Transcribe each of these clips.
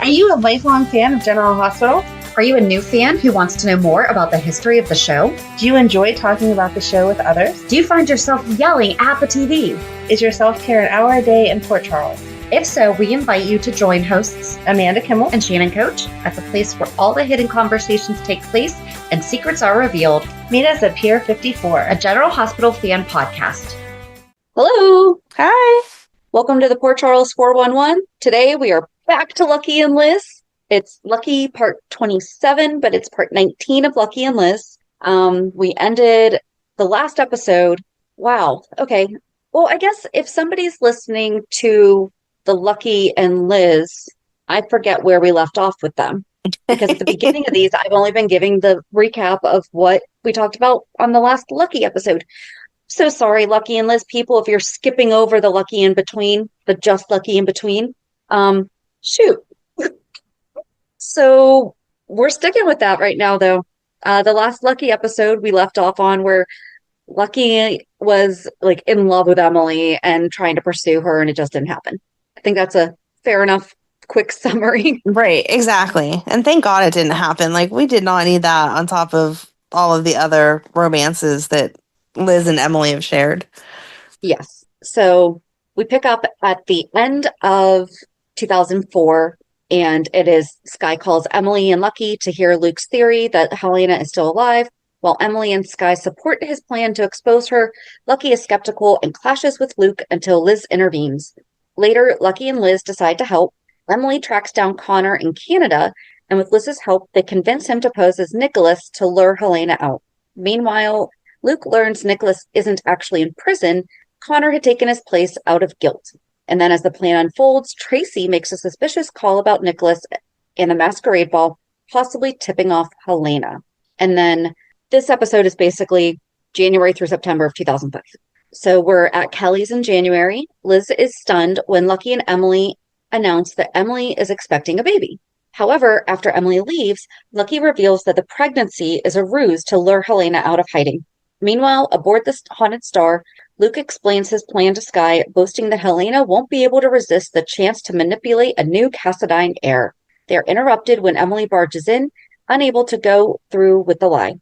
Are you a lifelong fan of General Hospital? Are you a new fan who wants to know more about the history of the show? Do you enjoy talking about the show with others? Do you find yourself yelling at the TV? Is your self-care an hour a day in Port Charles? If so, we invite you to join hosts Amanda Kimmel and Shannon Coach at the place where all the hidden conversations take place and secrets are revealed. Meet us at Pier 54, a General Hospital fan podcast. Hello. Hi. Welcome to the Port Charles 411. Today we are back to Lucky and Liz. It's Lucky part 27, but it's part 19 of Lucky and Liz. We ended the last episode. Wow. Okay. Well, I guess if somebody's listening to the Lucky and Liz, I forget where we left off with them. Because at the beginning of these, I've only been giving the recap of what we talked about on the last Lucky episode. So sorry, Lucky and Liz people, if you're skipping over the Lucky in between, the just Lucky in between. Shoot. So we're sticking with that right now, though. The last Lucky episode we left off on where Lucky was like in love with Emily and trying to pursue her, and it just didn't happen. I think that's a fair enough quick summary. Right, exactly. And thank God it didn't happen. Like, we did not need that on top of all of the other romances that Liz and Emily have shared. Yes. So we pick up at the end of 2004, and it is Skye calls Emily and Lucky to hear Luke's theory that Helena is still alive. While Emily and Skye support his plan to expose her, Lucky is skeptical and clashes with Luke until Liz intervenes. Later, Lucky and Liz decide to help. Emily tracks down Connor in Canada, and with Liz's help, they convince him to pose as Nicholas to lure Helena out. Meanwhile, Luke learns Nicholas isn't actually in prison. Connor had taken his place out of guilt. And then as the plan unfolds, Tracy makes a suspicious call about Nicholas and a masquerade ball, possibly tipping off Helena. And then this episode is basically January through September of 2005. So we're at Kelly's in January. Liz is stunned when Lucky and Emily announce that Emily is expecting a baby. However, after Emily leaves, Lucky reveals that the pregnancy is a ruse to lure Helena out of hiding. Meanwhile, aboard the Haunted Star, Luke explains his plan to Skye, boasting that Helena won't be able to resist the chance to manipulate a new Cassadine heir. They are interrupted when Emily barges in, unable to go through with the lie.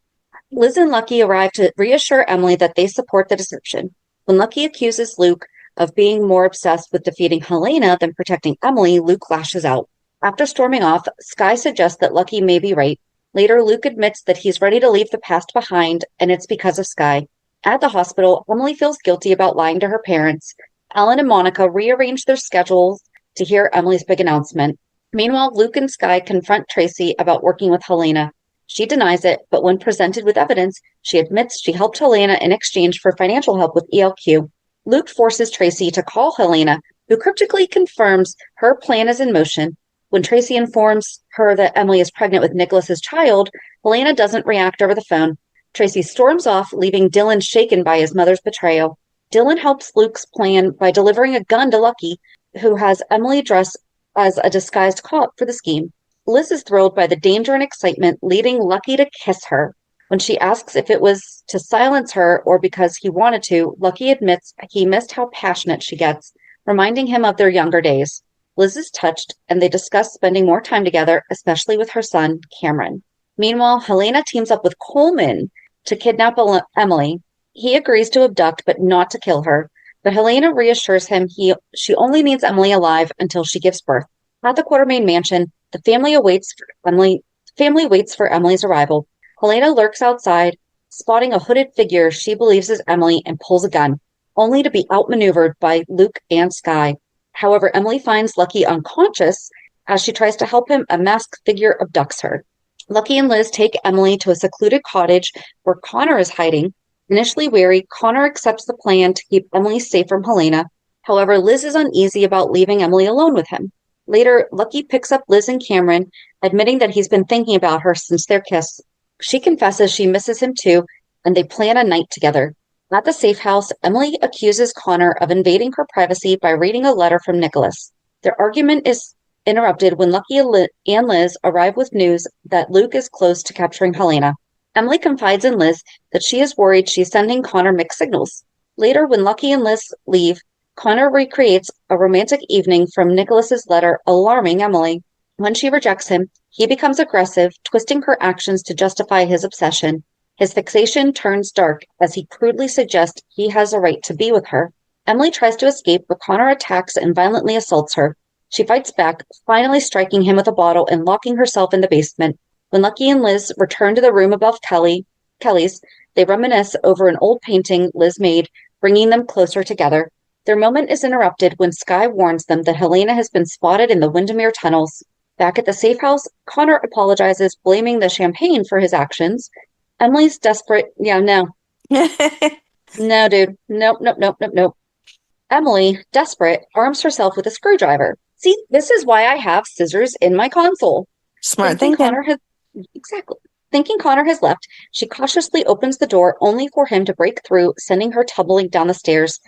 Liz and Lucky arrive to reassure Emily that they support the deception. When Lucky accuses Luke of being more obsessed with defeating Helena than protecting Emily, Luke lashes out. After storming off, Skye suggests that Lucky may be right. Later, Luke admits that he's ready to leave the past behind, and it's because of Skye. At the hospital, Emily feels guilty about lying to her parents. Ellen and Monica rearrange their schedules to hear Emily's big announcement. Meanwhile, Luke and Skye confront Tracy about working with Helena. She denies it, but when presented with evidence, she admits she helped Helena in exchange for financial help with ELQ. Luke forces Tracy to call Helena, who cryptically confirms her plan is in motion. When Tracy informs her that Emily is pregnant with Nicholas's child, Helena doesn't react over the phone. Tracy storms off, leaving Dylan shaken by his mother's betrayal. Dylan helps Luke's plan by delivering a gun to Lucky, who has Emily dressed as a disguised cop for the scheme. Liz is thrilled by the danger and excitement, leading Lucky to kiss her. When she asks if it was to silence her or because he wanted to, Lucky admits he missed how passionate she gets, reminding him of their younger days. Liz is touched, and they discuss spending more time together, especially with her son, Cameron. Meanwhile, Helena teams up with Coleman to kidnap Emily. He agrees to abduct, but not to kill her. But Helena reassures him she only needs Emily alive until she gives birth. At the Quartermain mansion, the family waits for Emily's arrival. Helena lurks outside, spotting a hooded figure she believes is Emily, and pulls a gun, only to be outmaneuvered by Luke and Skye. However, Emily finds Lucky unconscious. As she tries to help him, a masked figure abducts her. Lucky and Liz take Emily to a secluded cottage where Connor is hiding. Initially wary, Connor accepts the plan to keep Emily safe from Helena. However, Liz is uneasy about leaving Emily alone with him. Later, Lucky picks up Liz and Cameron, admitting that he's been thinking about her since their kiss. She confesses she misses him too, and they plan a night together. At the safe house, Emily accuses Connor of invading her privacy by reading a letter from Nicholas. Their argument is interrupted when Lucky and Liz arrive with news that Luke is close to capturing Helena. Emily confides in Liz that she is worried she's sending Connor mixed signals. Later, when Lucky and Liz leave, Connor recreates a romantic evening from Nicholas's letter, alarming Emily. When she rejects him, he becomes aggressive, twisting her actions to justify his obsession. His fixation turns dark as he crudely suggests he has a right to be with her. Emily tries to escape, but Connor attacks and violently assaults her. She fights back, finally striking him with a bottle and locking herself in the basement. When Lucky and Liz return to the room above Kelly's, they reminisce over an old painting Liz made, bringing them closer together. Their moment is interrupted when Skye warns them that Helena has been spotted in the Windermere tunnels. Back at the safe house, Connor apologizes, blaming the champagne for his actions. Emily's desperate. Yeah, no. No, dude. Nope. Emily, desperate, arms herself with a screwdriver. See, this is why I have scissors in my console. Smart thinking. Thinking Connor has left, she cautiously opens the door, only for him to break through, sending her tumbling down the stairs.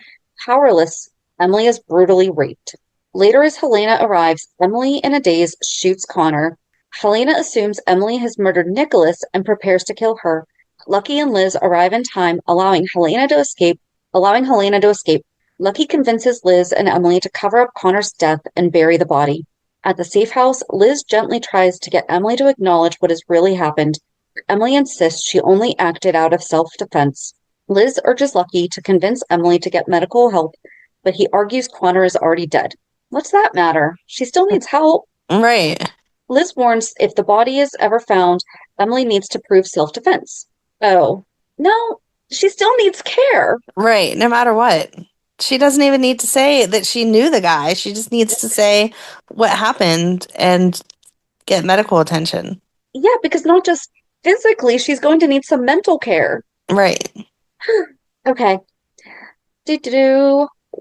Powerless, Emily is brutally raped. Later, as Helena arrives, Emily, in a daze, shoots Connor. Helena assumes Emily has murdered Nicholas and prepares to kill her. Lucky and Liz arrive in time, allowing Helena to escape. Lucky convinces Liz and Emily to cover up Connor's death and bury the body. At the safe house, Liz gently tries to get Emily to acknowledge what has really happened. Emily insists she only acted out of self-defense. Liz urges Lucky to convince Emily to get medical help, but he argues Connor is already dead. What's that matter? She still needs help. Right. Liz warns if the body is ever found, Emily needs to prove self-defense. Oh, no, she still needs care. Right, no matter what. She doesn't even need to say that she knew the guy. She just needs to say what happened and get medical attention. Yeah, because not just physically, she's going to need some mental care. Right. Okay.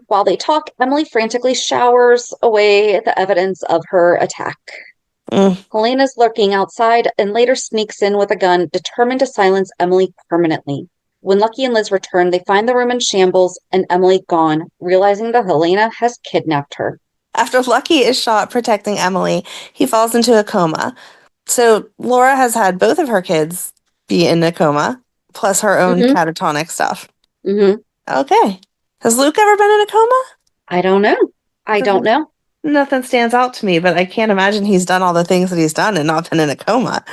While they talk, Emily frantically showers away the evidence of her attack. Helena's lurking outside and later sneaks in with a gun, determined to silence Emily permanently. When Lucky and Liz return, they find the room in shambles and Emily gone, realizing that Helena has kidnapped her. After Lucky is shot protecting Emily, he falls into a coma. So Laura has had both of her kids be in a coma, plus her own catatonic stuff. Okay. Has Luke ever been in a coma? I don't know. Nothing stands out to me, but I can't imagine he's done all the things that he's done and not been in a coma.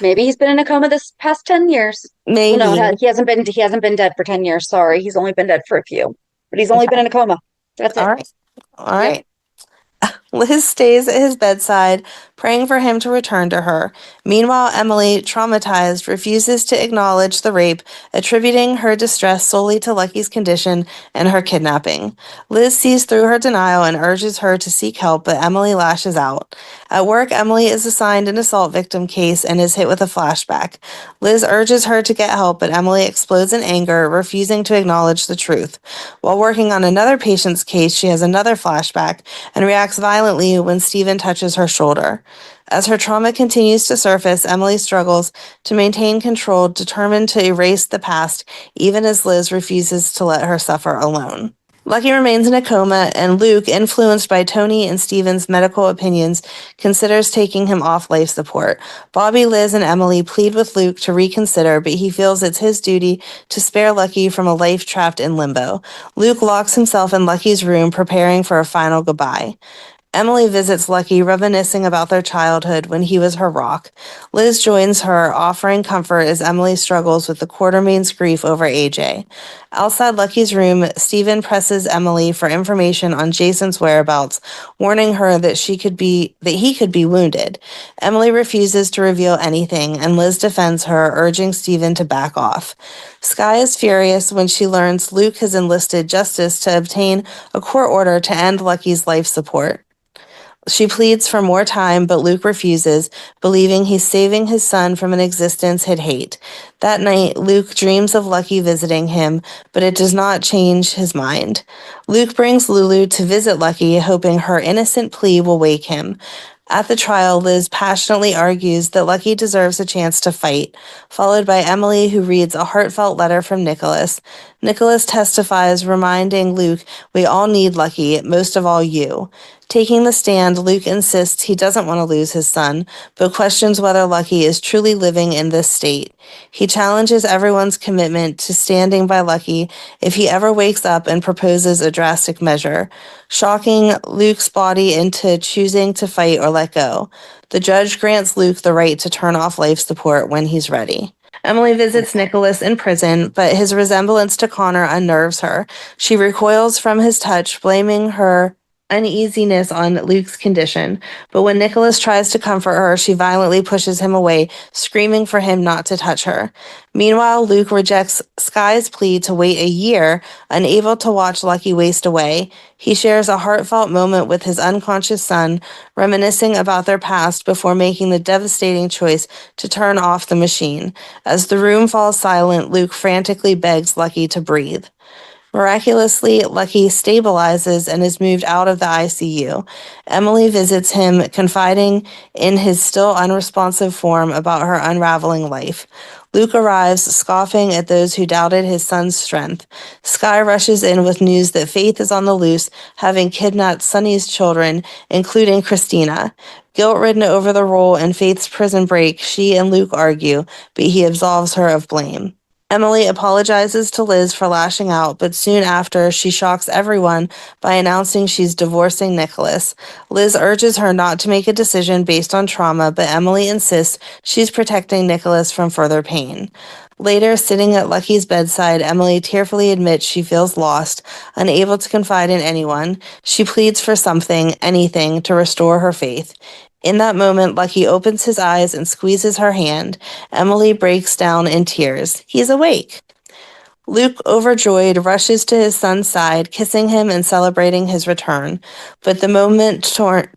Maybe he's been in a coma this past 10 years. Maybe. Well, no, he hasn't been dead for 10 years. Sorry. He's only been dead for a few. But he's only been in a coma. That's it. All right. Liz stays at his bedside, praying for him to return to her. Meanwhile, Emily, traumatized, refuses to acknowledge the rape, attributing her distress solely to Lucky's condition and her kidnapping. Liz sees through her denial and urges her to seek help, but Emily lashes out. At work, Emily is assigned an assault victim case and is hit with a flashback. Liz urges her to get help, but Emily explodes in anger, refusing to acknowledge the truth. While working on another patient's case, she has another flashback and reacts violently when Stephen touches her shoulder. As her trauma continues to surface, Emily struggles to maintain control, determined to erase the past, even as Liz refuses to let her suffer alone. Lucky remains in a coma, and Luke, influenced by Tony and Stephen's medical opinions, considers taking him off life support. Bobby, Liz, and Emily plead with Luke to reconsider, but he feels it's his duty to spare Lucky from a life trapped in limbo. Luke locks himself in Lucky's room, preparing for a final goodbye. Emily visits Lucky, reminiscing about their childhood when he was her rock. Liz joins her, offering comfort as Emily struggles with the Quartermain's grief over AJ. Outside Lucky's room, Stephen presses Emily for information on Jason's whereabouts, warning her that he could be wounded. Emily refuses to reveal anything, and Liz defends her, urging Stephen to back off. Skye is furious when she learns Luke has enlisted justice to obtain a court order to end Lucky's life support. She pleads for more time, but Luke refuses, believing he's saving his son from an existence he'd hate. That night, Luke dreams of Lucky visiting him, but it does not change his mind. Luke brings Lulu to visit Lucky, hoping her innocent plea will wake him. At the trial, Liz passionately argues that Lucky deserves a chance to fight, followed by Emily, who reads a heartfelt letter from Nicholas. Nicholas testifies, reminding Luke, "We all need Lucky, most of all you." Taking the stand, Luke insists he doesn't want to lose his son, but questions whether Lucky is truly living in this state. He challenges everyone's commitment to standing by Lucky if he ever wakes up and proposes a drastic measure, shocking Luke's body into choosing to fight or let go. The judge grants Luke the right to turn off life support when he's ready. Emily visits Nicholas in prison, but his resemblance to Connor unnerves her. She recoils from his touch, blaming her uneasiness on Luke's condition. But when Nicholas tries to comfort her, she violently pushes him away, screaming for him not to touch her. Meanwhile, Luke rejects Sky's plea to wait a year, unable to watch Lucky waste away. He shares a heartfelt moment with his unconscious son, reminiscing about their past before making the devastating choice to turn off the machine. As the room falls silent, Luke frantically begs Lucky to breathe. Miraculously, Lucky stabilizes and is moved out of the ICU. Emily visits him, confiding in his still unresponsive form about her unraveling life. Luke arrives, scoffing at those who doubted his son's strength. Sky rushes in with news that Faith is on the loose, having kidnapped Sunny's children, including Christina. Guilt-ridden over the role in Faith's prison break, she and Luke argue, but he absolves her of blame. Emily apologizes to Liz for lashing out, but soon after, she shocks everyone by announcing she's divorcing Nicholas. Liz urges her not to make a decision based on trauma, but Emily insists she's protecting Nicholas from further pain. Later, sitting at Lucky's bedside, Emily tearfully admits she feels lost, unable to confide in anyone. She pleads for something, anything, to restore her faith. In that moment, Lucky opens his eyes and squeezes her hand. Emily breaks down in tears. He's awake. Luke, overjoyed, rushes to his son's side, kissing him and celebrating his return. But the moment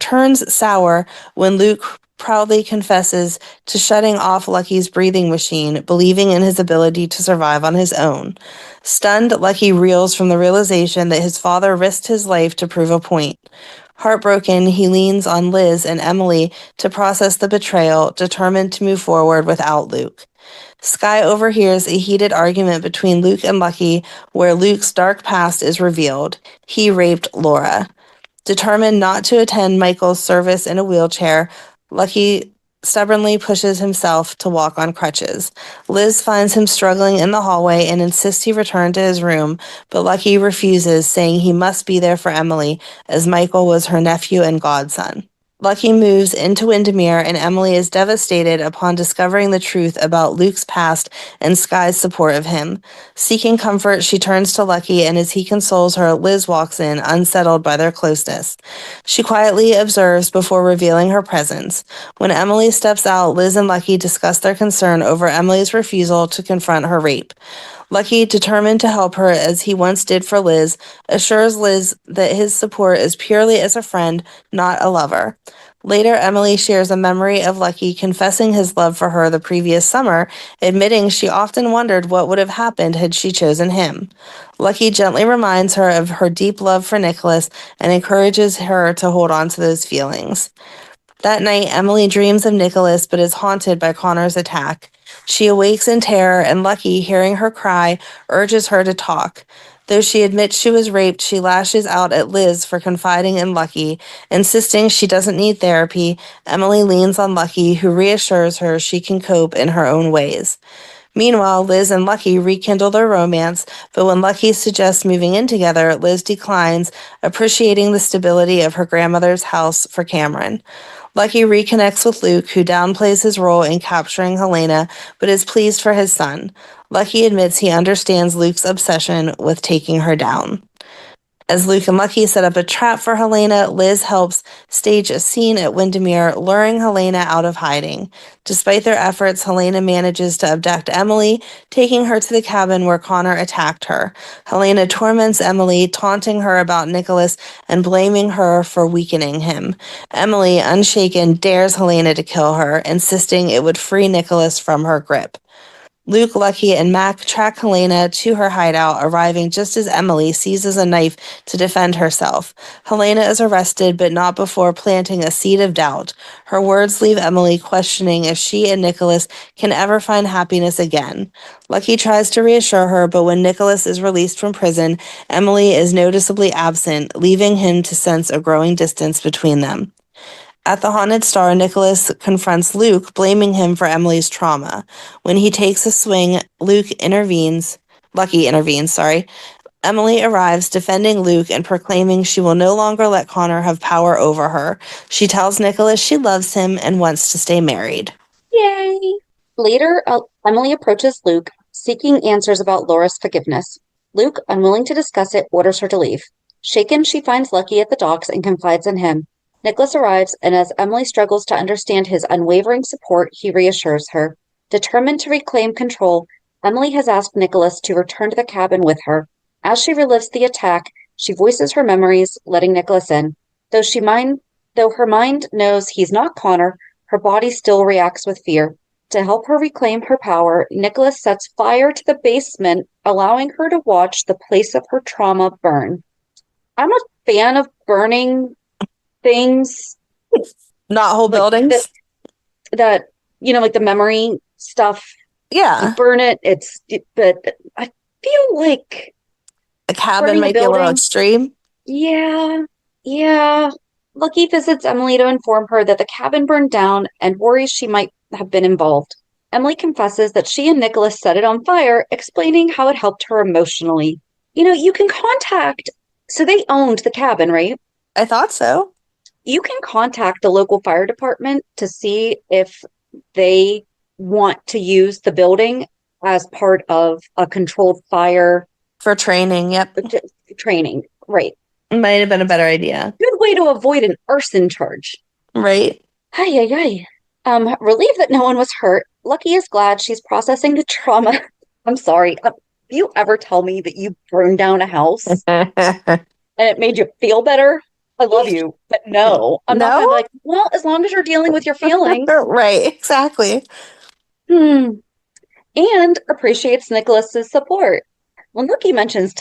turns sour when Luke proudly confesses to shutting off Lucky's breathing machine, believing in his ability to survive on his own. Stunned, Lucky reels from the realization that his father risked his life to prove a point. Heartbroken, he leans on Liz and Emily to process the betrayal, determined to move forward without Luke. Sky overhears a heated argument between Luke and Lucky, where Luke's dark past is revealed. He raped Laura. Determined not to attend Michael's service in a wheelchair, Lucky stubbornly pushes himself to walk on crutches. Liz finds him struggling in the hallway and insists he return to his room, but Lucky refuses, saying he must be there for Emily, as Michael was her nephew and godson. Lucky moves into Windermere, and Emily is devastated upon discovering the truth about Luke's past and Sky's support of him. Seeking comfort, she turns to Lucky, and as he consoles her, Liz walks in, unsettled by their closeness. She quietly observes before revealing her presence. When Emily steps out, Liz and Lucky discuss their concern over Emily's refusal to confront her rape. Lucky, determined to help her as he once did for Liz, assures Liz that his support is purely as a friend, not a lover. Later, Emily shares a memory of Lucky confessing his love for her the previous summer, admitting she often wondered what would have happened had she chosen him. Lucky gently reminds her of her deep love for Nicholas and encourages her to hold on to those feelings. That night, Emily dreams of Nicholas but is haunted by Connor's attack. She awakes in terror, and Lucky, hearing her cry, urges her to talk. Though she admits she was raped, she lashes out at Liz for confiding in Lucky. Insisting she doesn't need therapy, Emily leans on Lucky, who reassures her she can cope in her own ways. Meanwhile, Liz and Lucky rekindle their romance, but when Lucky suggests moving in together, Liz declines, appreciating the stability of her grandmother's house for Cameron. Lucky reconnects with Luke, who downplays his role in capturing Helena, but is pleased for his son. Lucky admits he understands Luke's obsession with taking her down. As Luke and Lucky set up a trap for Helena, Liz helps stage a scene at Windermere, luring Helena out of hiding. Despite their efforts, Helena manages to abduct Emily, taking her to the cabin where Connor attacked her. Helena torments Emily, taunting her about Nicholas and blaming her for weakening him. Emily, unshaken, dares Helena to kill her, insisting it would free Nicholas from her grip. Luke, Lucky, and Mac track Helena to her hideout, arriving just as Emily seizes a knife to defend herself. Helena is arrested, but not before planting a seed of doubt. Her words leave Emily questioning if she and Nicholas can ever find happiness again. Lucky tries to reassure her, but when Nicholas is released from prison, Emily is noticeably absent, leaving him to sense a growing distance between them. At the Haunted Star, Nicholas confronts Luke, blaming him for Emily's trauma. When he takes a swing, Lucky intervenes, Emily arrives defending Luke and proclaiming she will no longer let Connor have power over her. She tells Nicholas she loves him and wants to stay married. Yay! Later, Emily approaches Luke, seeking answers about Laura's forgiveness. Luke, unwilling to discuss it, orders her to leave. Shaken, she finds Lucky at the docks and confides in him. Nicholas arrives, and as Emily struggles to understand his unwavering support, he reassures her. Determined to reclaim control, Emily has asked Nicholas to return to the cabin with her. As she relives the attack, she voices her memories, letting Nicholas in. Though her mind knows he's not Connor, her body still reacts with fear. To help her reclaim her power, Nicholas sets fire to the basement, allowing her to watch the place of her trauma burn. I'm a fan of burning things. Not whole buildings? That, like the memory stuff. Yeah. You burn it, but I feel like a cabin might be a little extreme. Yeah. Lucky visits Emily to inform her that the cabin burned down and worries she might have been involved. Emily confesses that she and Nicholas set it on fire, explaining how it helped her emotionally. You can contact... So they owned the cabin, right? I thought so. You can contact the local fire department to see if they want to use the building as part of a controlled fire. For training, yep. Training, right. Might have been a better idea. Good way to avoid an arson charge. Right. Relieved that no one was hurt, Lucky is glad she's processing the trauma. I'm sorry. Do you ever tell me that you burned down a house and it made you feel better? I love you, but no. I'm not gonna be well, as long as you're dealing with your feelings. Right, exactly. And appreciates Nicholas's support. When Lucky mentions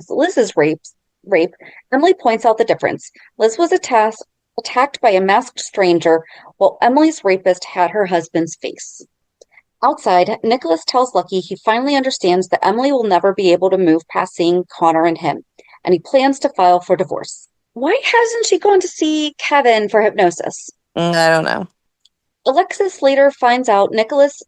Liz's rape, Emily points out the difference. Liz was attacked by a masked stranger, while Emily's rapist had her husband's face. Outside, Nicholas tells Lucky he finally understands that Emily will never be able to move past seeing Connor and him, and he plans to file for divorce. Why hasn't she gone to see Kevin for hypnosis? I don't know. Alexis later finds Nicholas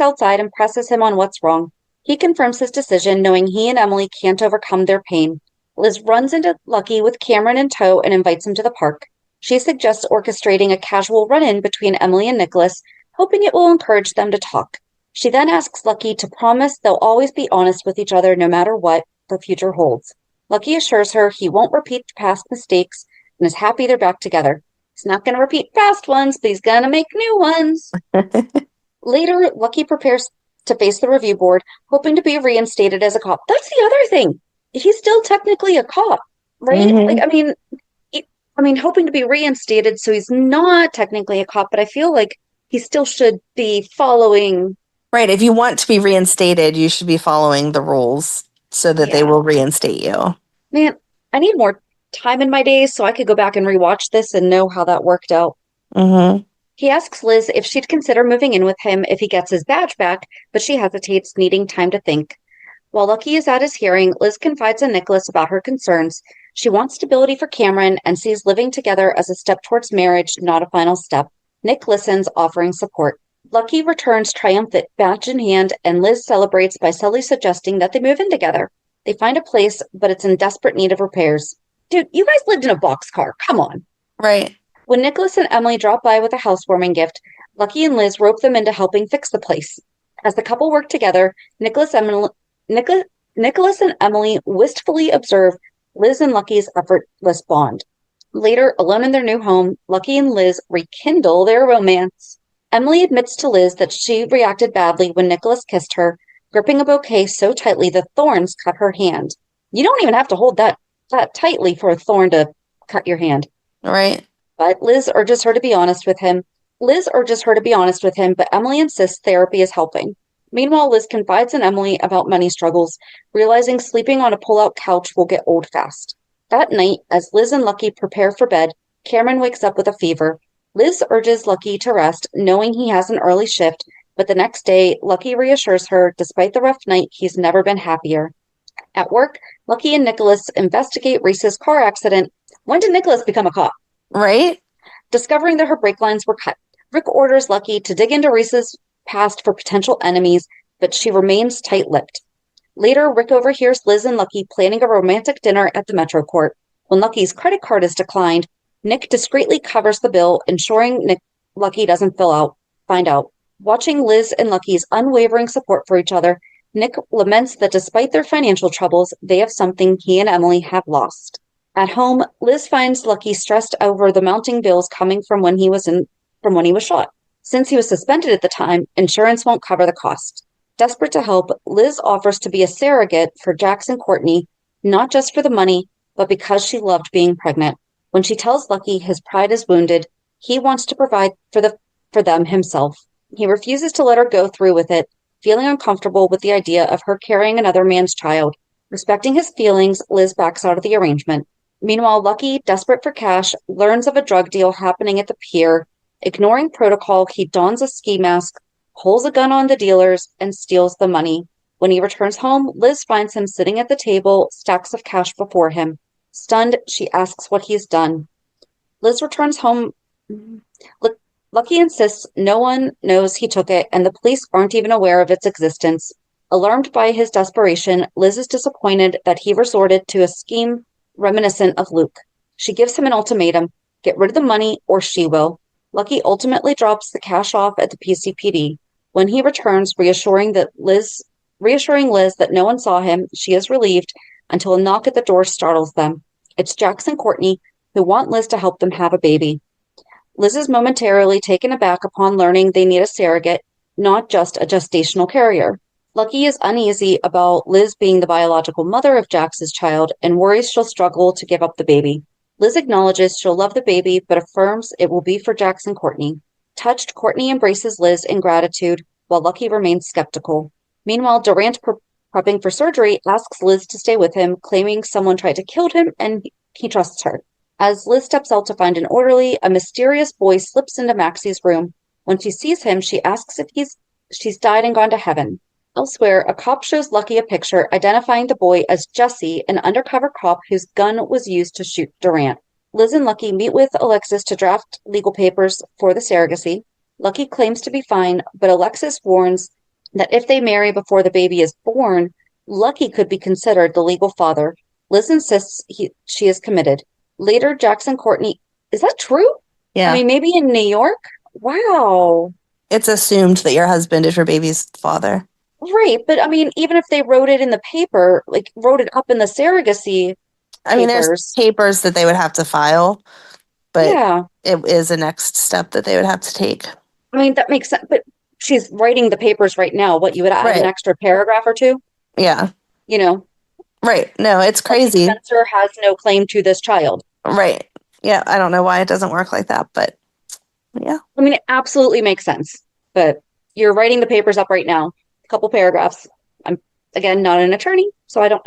outside and presses him on what's wrong. He confirms his decision, knowing he and Emily can't overcome their pain. Liz runs into Lucky with Cameron in tow and invites him to the park. She suggests orchestrating a casual run-in between Emily and Nicholas, hoping it will encourage them to talk. She then asks Lucky to promise they'll always be honest with each other no matter what the future holds. Lucky assures her he won't repeat past mistakes and is happy they're back together. He's not going to repeat past ones, but he's going to make new ones. Later, Lucky prepares to face the review board, hoping to be reinstated as a cop. That's the other thing. He's still technically a cop, right? Mm-hmm. Hoping to be reinstated, so he's not technically a cop, but I feel like he still should be following. Right. If you want to be reinstated, you should be following the rules so that they will reinstate you. Man, I need more time in my days so I could go back and rewatch this and know how that worked out. Mm-hmm. He asks Liz if she'd consider moving in with him if he gets his badge back, but she hesitates, needing time to think. While Lucky is at his hearing, Liz confides in Nicholas about her concerns. She wants stability for Cameron and sees living together as a step towards marriage, not a final step. Nick listens, offering support. Lucky returns triumphant, badge in hand, and Liz celebrates by subtly suggesting that they move in together. They find a place, but it's in desperate need of repairs. Dude, you guys lived in a boxcar. Come on. Right. When Nicholas and Emily drop by with a housewarming gift, Lucky and Liz rope them into helping fix the place. As the couple work together, Nicholas and Emily wistfully observe Liz and Lucky's effortless bond. Later, alone in their new home, Lucky and Liz rekindle their romance. Emily admits to Liz that she reacted badly when Nicholas kissed her, gripping a bouquet so tightly the thorns cut her hand. You don't even have to hold that tightly for a thorn to cut your hand. Right. But Liz urges her to be honest with him, but Emily insists therapy is helping. Meanwhile, Liz confides in Emily about money struggles, realizing sleeping on a pull-out couch will get old fast. That night, as Liz and Lucky prepare for bed, Cameron wakes up with a fever. Liz urges Lucky to rest, knowing he has an early shift, but the next day, Lucky reassures her, despite the rough night, he's never been happier. At work, Lucky and Nicholas investigate Reese's car accident. When did Nicholas become a cop? Right. Discovering that her brake lines were cut, Rick orders Lucky to dig into Reese's past for potential enemies, but she remains tight-lipped. Later, Rick overhears Liz and Lucky planning a romantic dinner at the Metro Court. When Lucky's credit card is declined, Nick discreetly covers the bill, ensuring Lucky doesn't find out. Watching Liz and Lucky's unwavering support for each other, Nick laments that despite their financial troubles, they have something he and Emily have lost. At home, Liz finds Lucky stressed over the mounting bills coming from when he was shot. Since he was suspended at the time, insurance won't cover the cost. Desperate to help, Liz offers to be a surrogate for Jax and Courtney, not just for the money, but because she loved being pregnant. When she tells Lucky his pride is wounded, he wants to provide for them himself. He refuses to let her go through with it, feeling uncomfortable with the idea of her carrying another man's child. Respecting his feelings, Liz backs out of the arrangement. Meanwhile, Lucky, desperate for cash, learns of a drug deal happening at the pier. Ignoring protocol, he dons a ski mask, pulls a gun on the dealers, and steals the money. When he returns home, Liz finds him sitting at the table, stacks of cash before him. Stunned, she asks what he's done. Liz returns home. Lucky insists no one knows he took it, and the police aren't even aware of its existence. Alarmed by his desperation, Liz is disappointed that he resorted to a scheme reminiscent of Luke. She gives him an ultimatum: get rid of the money or she will. Lucky ultimately drops the cash off at the PCPD. When he returns, reassuring Liz that no one saw him, she is relieved until a knock at the door startles them. It's Jax and Courtney, who want Liz to help them have a baby. Liz is momentarily taken aback upon learning they need a surrogate, not just a gestational carrier. Lucky is uneasy about Liz being the biological mother of Jax's child and worries she'll struggle to give up the baby. Liz acknowledges she'll love the baby, but affirms it will be for Jax and Courtney. Touched, Courtney embraces Liz in gratitude, while Lucky remains skeptical. Meanwhile, Durant, prepping for surgery, asks Liz to stay with him, claiming someone tried to kill him and he trusts her. As Liz steps out to find an orderly, a mysterious boy slips into Maxie's room. When she sees him, she asks if she's died and gone to heaven. Elsewhere, a cop shows Lucky a picture identifying the boy as Jesse, an undercover cop whose gun was used to shoot Durant. Liz and Lucky meet with Alexis to draft legal papers for the surrogacy. Lucky claims to be fine, but Alexis warns that if they marry before the baby is born, Lucky could be considered the legal father. Liz insists she is committed. Later, Jax and Courtney... Is that true? Yeah. I mean, maybe in New York? Wow. It's assumed that your husband is your baby's father. Right, but I mean, even if they wrote it in the paper, like wrote it up in the surrogacy I mean, there's papers that they would have to file, but yeah, it is a next step that they would have to take. I mean, that makes sense, but she's writing the papers right now. What, you would add an extra paragraph or two? Yeah. You know? Right. No, it's crazy. Spencer has no claim to this child. Right. Yeah, I don't know why it doesn't work like that, but yeah. I mean, it absolutely makes sense, but you're writing the papers up right now. A couple paragraphs. I'm, again, not an attorney, so I don't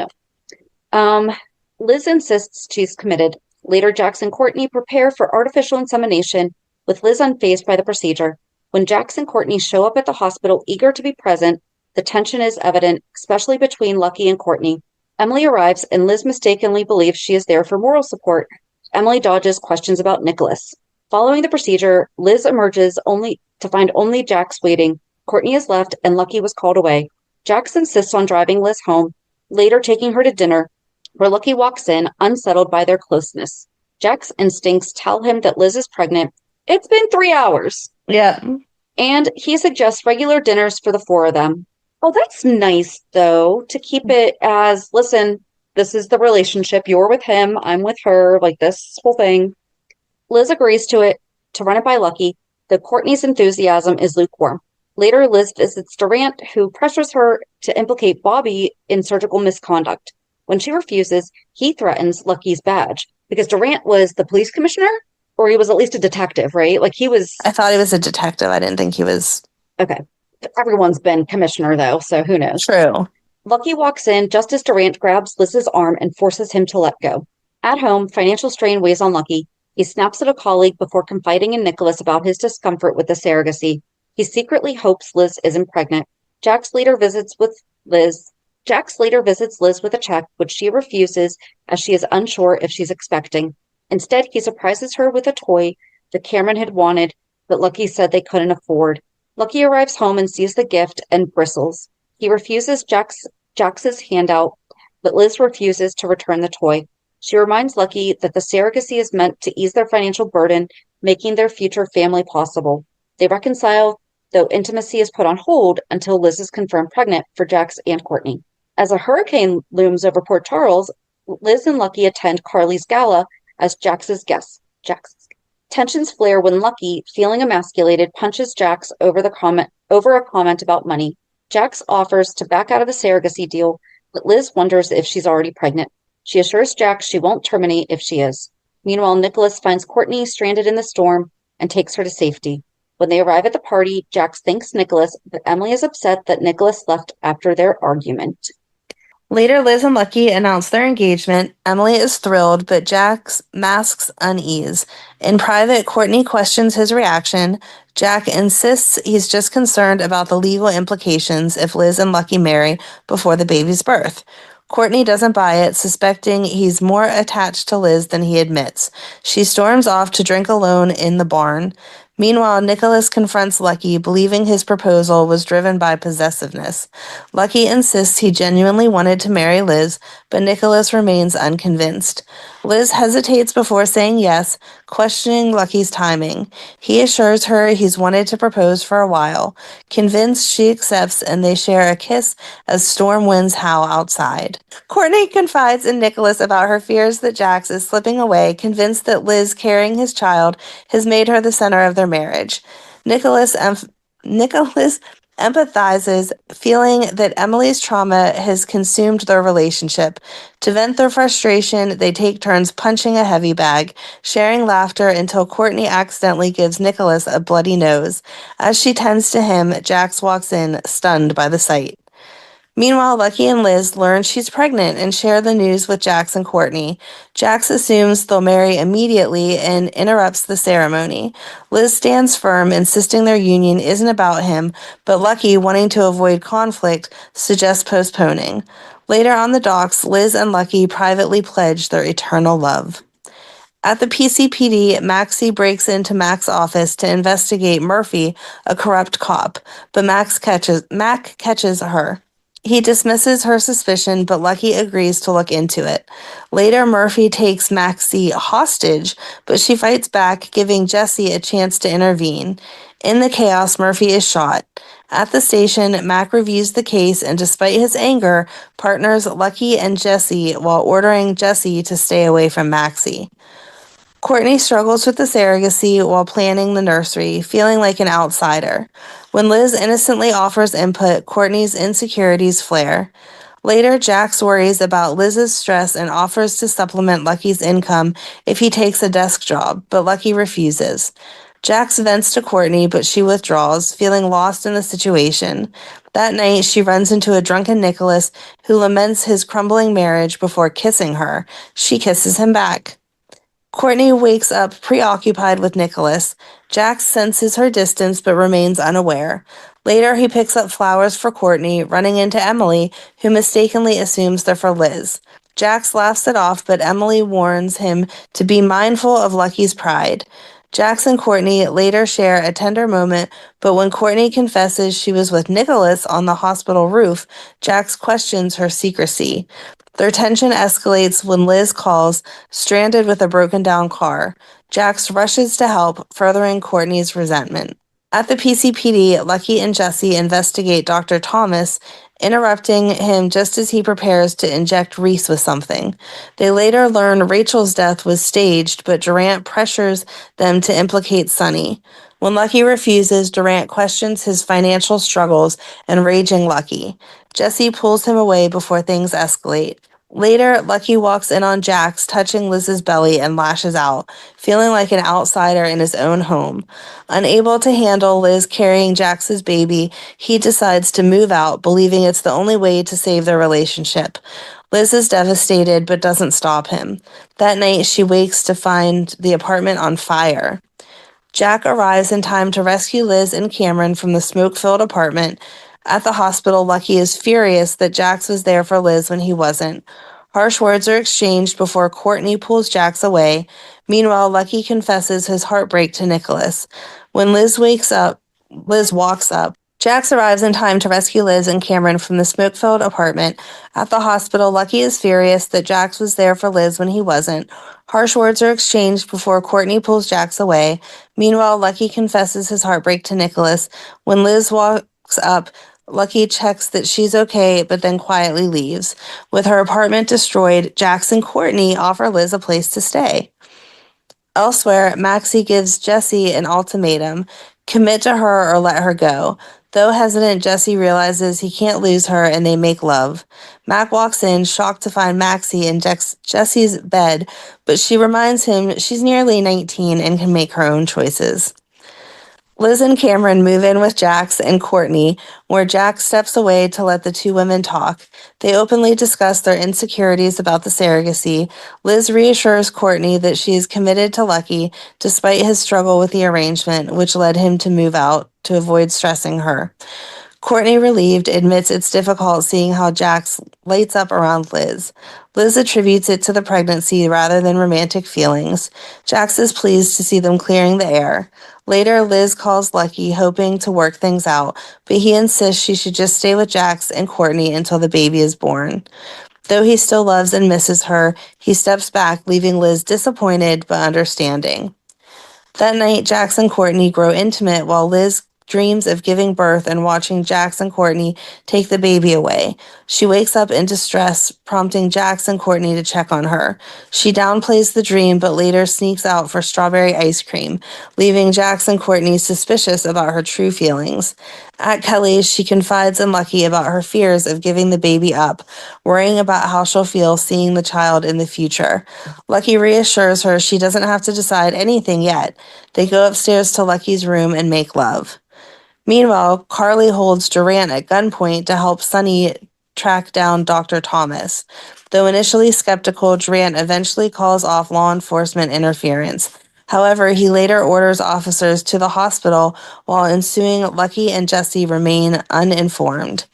know. Liz insists she's committed. Later, Jax and Courtney prepare for artificial insemination, with Liz unfazed by the procedure. When Jax and Courtney show up at the hospital eager to be present, the tension is evident, especially between Lucky and Courtney. Emily arrives, and Liz mistakenly believes she is there for moral support. Emily dodges questions about Nicholas. Following the procedure, Liz emerges only to find only Jax waiting. Courtney is left, and Lucky was called away. Jax insists on driving Liz home, later taking her to dinner, where Lucky walks in, unsettled by their closeness. Jack's instincts tell him that Liz is pregnant. It's been 3 hours. Yeah. And he suggests regular dinners for the four of them. Oh, that's nice, though, to keep it as, listen, this is the relationship. You're with him. I'm with her. Like, this whole thing. Liz agrees to it, to run it by Lucky, though Courtney's enthusiasm is lukewarm. Later, Liz visits Durant, who pressures her to implicate Bobby in surgical misconduct. When she refuses, he threatens Lucky's badge, because Durant was the police commissioner, or he was at least a detective, right? Like, he was... I thought he was a detective. I didn't think he was... Okay. Everyone's been commissioner, though, so who knows? True. Lucky walks in just as Durant grabs Liz's arm and forces him to let go. At home, financial strain weighs on Lucky. He snaps at a colleague before confiding in Nicholas about his discomfort with the surrogacy. He secretly hopes Liz isn't pregnant. Jax later visits Liz with a check, which she refuses as she is unsure if she's expecting. Instead, he surprises her with a toy that Cameron had wanted, but Lucky said they couldn't afford. Lucky arrives home and sees the gift and bristles. He refuses Jax Jax's hand out, but Liz refuses to return the toy. She reminds Lucky that the surrogacy is meant to ease their financial burden, making their future family possible. They reconcile, though intimacy is put on hold until Liz is confirmed pregnant for Jax and Courtney. As a hurricane looms over Port Charles, Liz and Lucky attend Carly's gala as Jax's guests. Tensions flare when Lucky, feeling emasculated, punches Jax over a comment about money. Jax offers to back out of the surrogacy deal, but Liz wonders if she's already pregnant. She assures Jax she won't terminate if she is. Meanwhile, Nicholas finds Courtney stranded in the storm and takes her to safety. When they arrive at the party, Jax thanks Nicholas, but Emily is upset that Nicholas left after their argument. Later, Liz and Lucky announce their engagement. Emily is thrilled, but Jax masks unease. In private, Courtney questions his reaction. Jack insists he's just concerned about the legal implications if Liz and Lucky marry before the baby's birth. Courtney doesn't buy it, suspecting he's more attached to Liz than he admits. She storms off to drink alone in the barn. Meanwhile, Nicholas confronts Lucky, believing his proposal was driven by possessiveness. Lucky insists he genuinely wanted to marry Liz, but Nicholas remains unconvinced. Liz hesitates before saying yes, questioning Lucky's timing. He assures her he's wanted to propose for a while. Convinced, she accepts, and they share a kiss as storm winds howl outside. Courtney confides in Nicholas about her fears that Jax is slipping away, convinced that Liz carrying his child has made her the center of their marriage. Nicholas empathizes, feeling that Emily's trauma has consumed their relationship. To vent their frustration, they take turns punching a heavy bag, sharing laughter until Courtney accidentally gives Nicholas a bloody nose. As she tends to him, Jax walks in, stunned by the sight. Meanwhile, Lucky and Liz learn she's pregnant and share the news with Jax and Courtney. Jax assumes they'll marry immediately and interrupts the ceremony. Liz stands firm, insisting their union isn't about him, but Lucky, wanting to avoid conflict, suggests postponing. Later on the docks, Liz and Lucky privately pledge their eternal love. At the PCPD, Maxie breaks into Mac's office to investigate Murphy, a corrupt cop, but Mac catches her. He dismisses her suspicion, but Lucky agrees to look into it. Later, Murphy takes Maxie hostage, but she fights back, giving Jesse a chance to intervene. In the chaos, Murphy is shot. At the station, Mac reviews the case and, despite his anger, partners Lucky and Jesse while ordering Jesse to stay away from Maxie. Courtney struggles with the surrogacy while planning the nursery, feeling like an outsider. When Liz innocently offers input, Courtney's insecurities flare. Later, Jax worries about Liz's stress and offers to supplement Lucky's income if he takes a desk job, but Lucky refuses. Jax vents to Courtney, but she withdraws, feeling lost in the situation. That night, she runs into a drunken Nicholas who laments his crumbling marriage before kissing her. She kisses him back. Courtney wakes up preoccupied with Nicholas. Jax senses her distance but remains unaware. Later, he picks up flowers for Courtney, running into Emily, who mistakenly assumes they're for Liz. Jax laughs it off, but Emily warns him to be mindful of Lucky's pride. Jax and Courtney later share a tender moment, but when Courtney confesses she was with Nicholas on the hospital roof, Jax questions her secrecy. Their tension escalates when Liz calls, stranded with a broken-down car. Jax rushes to help, furthering Courtney's resentment. At the PCPD, Lucky and Jesse investigate Dr. Thomas, interrupting him just as he prepares to inject Reese with something. They later learn Rachel's death was staged, but Durant pressures them to implicate Sonny. When Lucky refuses, Durant questions his financial struggles and raging Lucky. Jesse pulls him away before things escalate. Later, Lucky walks in on Jax, touching Liz's belly, and lashes out, feeling like an outsider in his own home. Unable to handle Liz carrying Jax's baby, he decides to move out, believing it's the only way to save their relationship. Liz is devastated, but doesn't stop him. That night, she wakes to find the apartment on fire. Jack arrives in time to rescue Liz and Cameron from the smoke-filled apartment. At the hospital, Lucky is furious that Jax was there for Liz when he wasn't. Harsh words are exchanged before Courtney pulls Jax away. Meanwhile, Lucky confesses his heartbreak to Nicholas. When Liz walks up, Jax arrives in time to rescue Liz and Cameron from the smoke-filled apartment. At the hospital, Lucky is furious that Jax was there for Liz when he wasn't. Harsh words are exchanged before Courtney pulls Jax away. Meanwhile, Lucky confesses his heartbreak to Nicholas. When Liz walks up, Lucky checks that she's okay, but then quietly leaves. With her apartment destroyed, Jax and Courtney offer Liz a place to stay. Elsewhere, Maxie gives Jesse an ultimatum: commit to her or let her go. Though hesitant, Jesse realizes he can't lose her and they make love. Mac walks in, shocked to find Maxie in Jesse's bed, but she reminds him she's nearly 19 and can make her own choices. Liz and Cameron move in with Jax and Courtney, where Jax steps away to let the two women talk. They openly discuss their insecurities about the surrogacy. Liz reassures Courtney that she is committed to Lucky, despite his struggle with the arrangement, which led him to move out to avoid stressing her. Courtney, relieved, admits it's difficult seeing how Jax lights up around Liz. Liz attributes it to the pregnancy rather than romantic feelings. Jax is pleased to see them clearing the air. Later, Liz calls Lucky, hoping to work things out, but he insists she should just stay with Jax and Courtney until the baby is born. Though he still loves and misses her, he steps back, leaving Liz disappointed but understanding. That night, Jax and Courtney grow intimate while Liz dreams of giving birth and watching Jax and Courtney take the baby away. She wakes up in distress, prompting Jax and Courtney to check on her. She downplays the dream, but later sneaks out for strawberry ice cream, leaving Jax and Courtney suspicious about her true feelings. At Kelly's, she confides in Lucky about her fears of giving the baby up, worrying about how she'll feel seeing the child in the future. Lucky reassures her she doesn't have to decide anything yet. They go upstairs to Lucky's room and make love. Meanwhile, Carly holds Durant at gunpoint to help Sonny track down Dr. Thomas. Though initially skeptical, Durant eventually calls off law enforcement interference. However, he later orders officers to the hospital while ensuing Lucky and Jesse remain uninformed.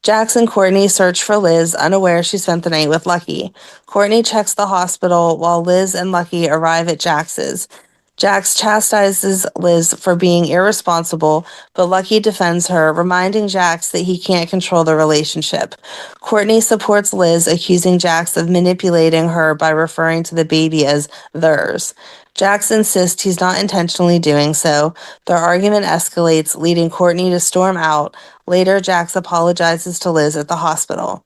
Jax and Courtney search for Liz, unaware she spent the night with Lucky. Courtney checks the hospital while Liz and Lucky arrive at Jax's. Jax chastises Liz for being irresponsible, but Lucky defends her, reminding Jax that he can't control the relationship. Courtney supports Liz, accusing Jax of manipulating her by referring to the baby as theirs. Jax insists he's not intentionally doing so. Their argument escalates, leading Courtney to storm out. Later, Jax apologizes to Liz at the hospital.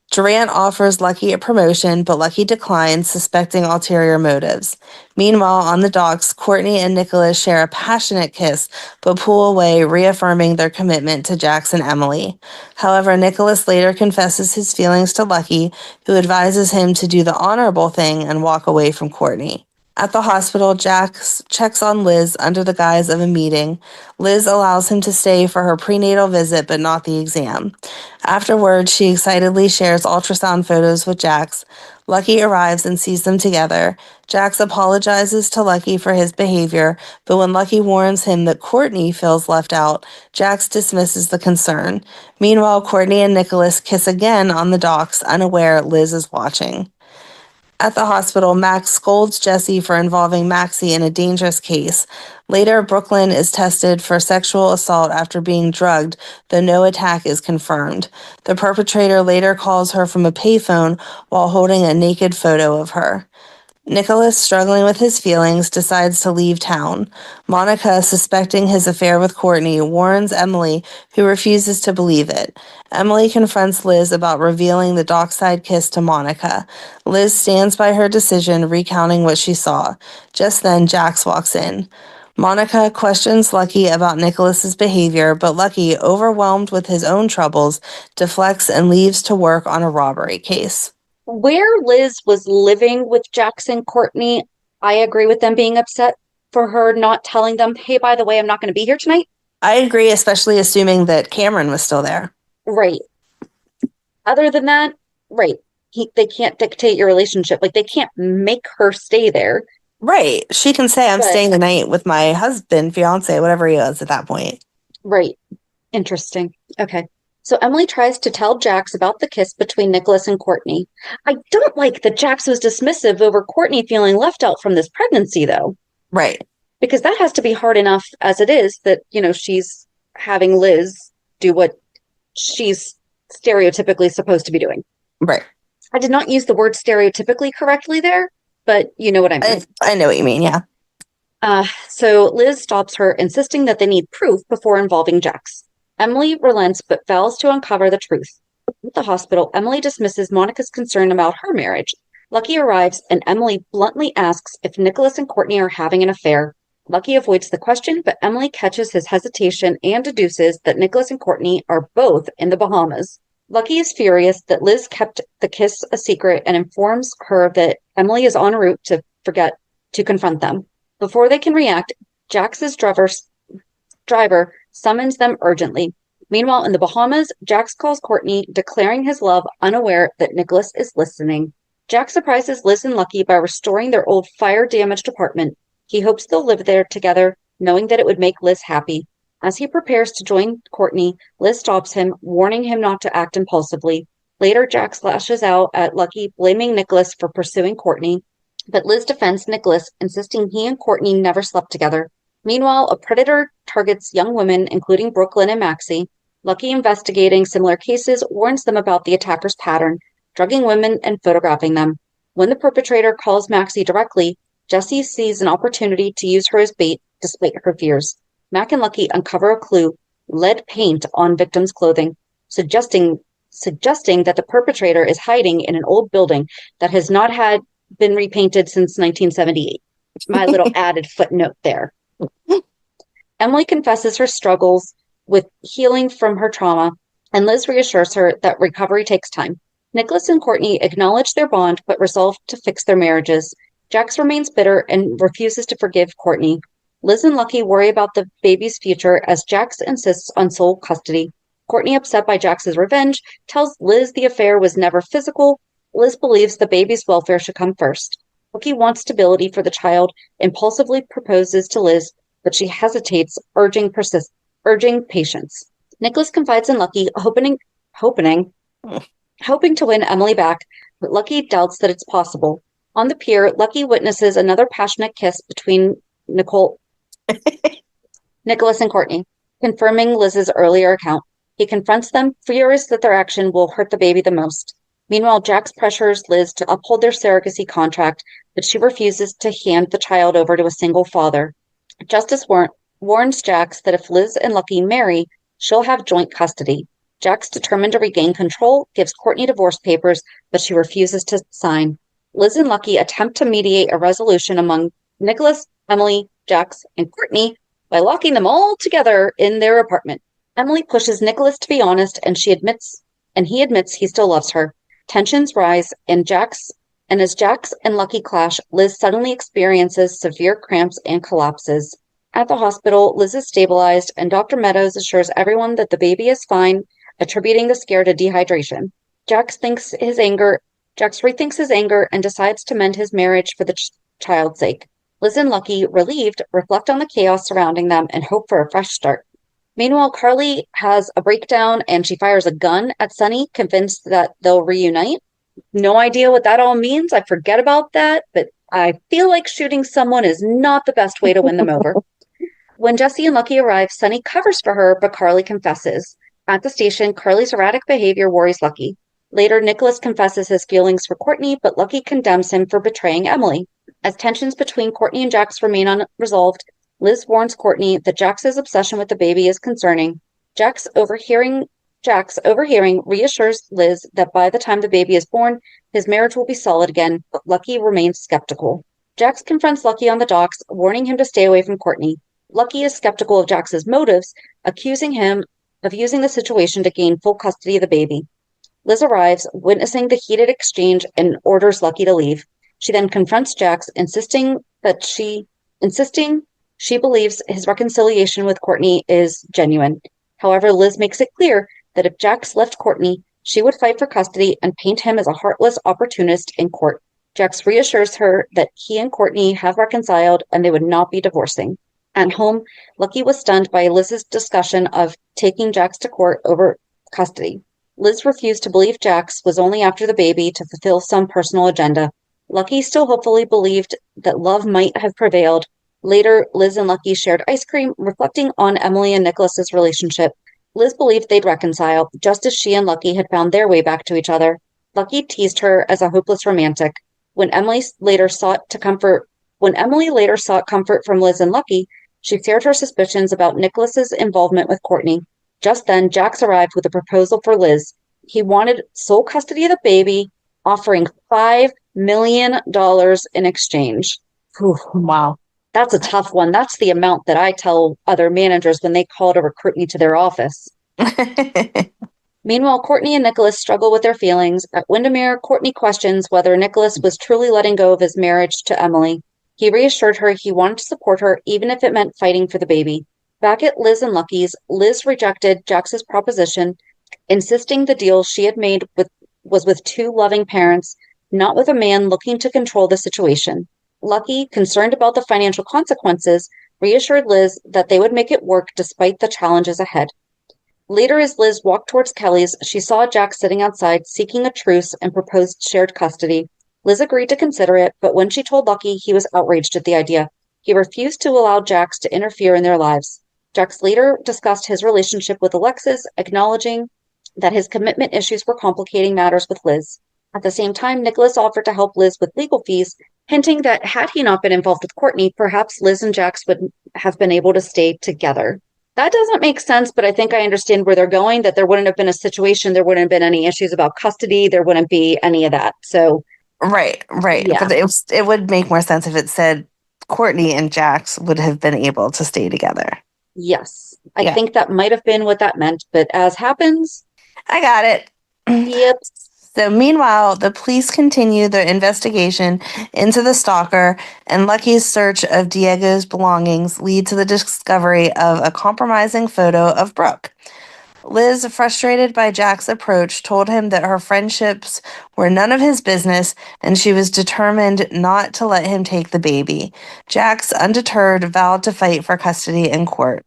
Durant offers Lucky a promotion, but Lucky declines, suspecting ulterior motives. Meanwhile, on the docks, Courtney and Nicholas share a passionate kiss, but pull away, reaffirming their commitment to Jax and Emily. However, Nicholas later confesses his feelings to Lucky, who advises him to do the honorable thing and walk away from Courtney. At the hospital, Jax checks on Liz under the guise of a meeting. Liz allows him to stay for her prenatal visit, but not the exam. Afterwards, she excitedly shares ultrasound photos with Jax. Lucky arrives and sees them together. Jax apologizes to Lucky for his behavior, but when Lucky warns him that Courtney feels left out, Jax dismisses the concern. Meanwhile, Courtney and Nicholas kiss again on the docks, unaware Liz is watching. At the hospital, Max scolds Jesse for involving Maxie in a dangerous case. Later, Brooklyn is tested for sexual assault after being drugged, though no attack is confirmed. The perpetrator later calls her from a payphone while holding a naked photo of her. Nicholas, struggling with his feelings, decides to leave town. Monica, suspecting his affair with Courtney, warns Emily, who refuses to believe it. Emily confronts Liz about revealing the dockside kiss to Monica. Liz stands by her decision, recounting what she saw. Just then, Jax walks in. Monica questions Lucky about Nicholas's behavior, but Lucky, overwhelmed with his own troubles, deflects and leaves to work on a robbery case. Where Liz was living with Jax and Courtney, I agree with them being upset for her not telling them, hey, by the way, I'm not going to be here tonight. I agree, especially assuming that Cameron was still there. Right. Other than that, right. They can't dictate your relationship. Like, they can't make her stay there. Right. She can say, I'm staying the night with my husband, fiance, whatever he was at that point. Right. Interesting. Okay. So Emily tries to tell Jax about the kiss between Nicholas and Courtney. I don't like that Jax was dismissive over Courtney feeling left out from this pregnancy, though. Right. Because that has to be hard enough as it is that, she's having Liz do what she's stereotypically supposed to be doing. Right. I did not use the word stereotypically correctly there, but you know what I mean. I know what you mean, yeah. So Liz stops her, insisting that they need proof before involving Jax. Emily relents but vows to uncover the truth. At the hospital, Emily dismisses Monica's concern about her marriage. Lucky arrives, and Emily bluntly asks if Nicholas and Courtney are having an affair. Lucky avoids the question, but Emily catches his hesitation and deduces that Nicholas and Courtney are both in the Bahamas. Lucky is furious that Liz kept the kiss a secret and informs her that Emily is en route to confront them. Before they can react, Jax's driver summons them urgently. Meanwhile, in the Bahamas, Jax calls Courtney, declaring his love, unaware that Nicholas is listening. Jax surprises Liz and Lucky by restoring their old fire-damaged apartment. He hopes they'll live there together, knowing that it would make Liz happy. As he prepares to join Courtney, Liz stops him, warning him not to act impulsively. Later, Jax lashes out at Lucky, blaming Nicholas for pursuing Courtney, but Liz defends Nicholas, insisting he and Courtney never slept together. Meanwhile, a predator targets young women, including Brooklyn and Maxie. Lucky, investigating similar cases, warns them about the attacker's pattern, drugging women and photographing them. When the perpetrator calls Maxie directly, Jessie sees an opportunity to use her as bait, despite her fears. Mac and Lucky uncover a clue, lead paint on victims' clothing, suggesting that the perpetrator is hiding in an old building that has not been repainted since 1978. My little added footnote there. Emily confesses her struggles with healing from her trauma, and Liz reassures her that recovery takes time. Nicholas and Courtney acknowledge their bond, but resolve to fix their marriages. Jax remains bitter and refuses to forgive Courtney. Liz and Lucky worry about the baby's future as Jax insists on sole custody. Courtney, upset by Jax's revenge, tells Liz the affair was never physical. Liz believes the baby's welfare should come first. Lucky wants stability for the child, impulsively proposes to Liz, but she hesitates, urging patience. Nicholas confides in Lucky, hoping to win Emily back, but Lucky doubts that it's possible. On the pier, Lucky witnesses another passionate kiss between Nicholas and Courtney, confirming Liz's earlier account. He confronts them, furious that their action will hurt the baby the most. Meanwhile, Jax pressures Liz to uphold their surrogacy contract, but she refuses to hand the child over to a single father. Justice warns Jax that if Liz and Lucky marry, she'll have joint custody. Jax, determined to regain control, gives Courtney divorce papers, but she refuses to sign. Liz and Lucky attempt to mediate a resolution among Nicholas, Emily, Jax, and Courtney by locking them all together in their apartment. Emily pushes Nicholas to be honest, and he admits he still loves her. Tensions rise, and as Jax and Lucky clash, Liz suddenly experiences severe cramps and collapses. At the hospital, Liz is stabilized, and Dr. Meadows assures everyone that the baby is fine, attributing the scare to dehydration. Jax rethinks his anger and decides to mend his marriage for the child's sake. Liz and Lucky, relieved, reflect on the chaos surrounding them and hope for a fresh start. Meanwhile, Carly has a breakdown and she fires a gun at Sunny, convinced that they'll reunite. No idea what that all means. I forget about that, but I feel like shooting someone is not the best way to win them over. When Jessie and Lucky arrive, Sunny covers for her, but Carly confesses. At the station, Carly's erratic behavior worries Lucky. Later, Nicholas confesses his feelings for Courtney, but Lucky condemns him for betraying Emily. As tensions between Courtney and Jax remain unresolved, Liz warns Courtney that Jax's obsession with the baby is concerning. Jax, overhearing, reassures Liz that by the time the baby is born, his marriage will be solid again, but Lucky remains skeptical. Jax confronts Lucky on the docks, warning him to stay away from Courtney. Lucky is skeptical of Jax's motives, accusing him of using the situation to gain full custody of the baby. Liz arrives, witnessing the heated exchange, and orders Lucky to leave. She then confronts Jax, insisting she believes his reconciliation with Courtney is genuine. However, Liz makes it clear that if Jax left Courtney, she would fight for custody and paint him as a heartless opportunist in court. Jax reassures her that he and Courtney have reconciled and they would not be divorcing. At home, Lucky was stunned by Liz's discussion of taking Jax to court over custody. Liz refused to believe Jax was only after the baby to fulfill some personal agenda. Lucky still hopefully believed that love might have prevailed, Later, Liz and Lucky shared ice cream, reflecting on Emily and Nicholas's relationship. Liz believed they'd reconcile, just as she and Lucky had found their way back to each other. Lucky teased her as a hopeless romantic. When Emily later sought comfort from Liz and Lucky, she shared her suspicions about Nicholas's involvement with Courtney. Just then, Jax arrived with a proposal for Liz. He wanted sole custody of the baby, offering $5 million in exchange. Whew. Wow. That's a tough one. That's the amount that I tell other managers when they call to recruit me to their office. Meanwhile, Courtney and Nicholas struggle with their feelings. At Windermere, Courtney questions whether Nicholas was truly letting go of his marriage to Emily. He reassured her he wanted to support her, even if it meant fighting for the baby. Back at Liz and Lucky's, Liz rejected Jax's proposition, insisting the deal she had made was with two loving parents, not with a man looking to control the situation. Lucky, concerned about the financial consequences, reassured Liz that they would make it work despite the challenges ahead. Later, as Liz walked towards Kelly's, she saw Jax sitting outside, seeking a truce and proposed shared custody. Liz agreed to consider it, but when she told Lucky, he was outraged at the idea. He refused to allow Jax to interfere in their lives. Jax later discussed his relationship with Alexis, acknowledging that his commitment issues were complicating matters with Liz. At the same time, Nicholas offered to help Liz with legal fees, hinting that had he not been involved with Courtney, perhaps Liz and Jax would have been able to stay together. That doesn't make sense, but I think I understand where they're going, that there wouldn't have been a situation, there wouldn't have been any issues about custody, there wouldn't be any of that. So, right. Yeah. But it would make more sense if it said Courtney and Jax would have been able to stay together. Yes. I think that might have been what that meant, but as happens... I got it. Yep. So meanwhile, the police continue their investigation into the stalker, and Lucky's search of Diego's belongings lead to the discovery of a compromising photo of Brooke. Liz, frustrated by Jack's approach, told him that her friendships were none of his business, and she was determined not to let him take the baby. Jax, undeterred, vowed to fight for custody in court.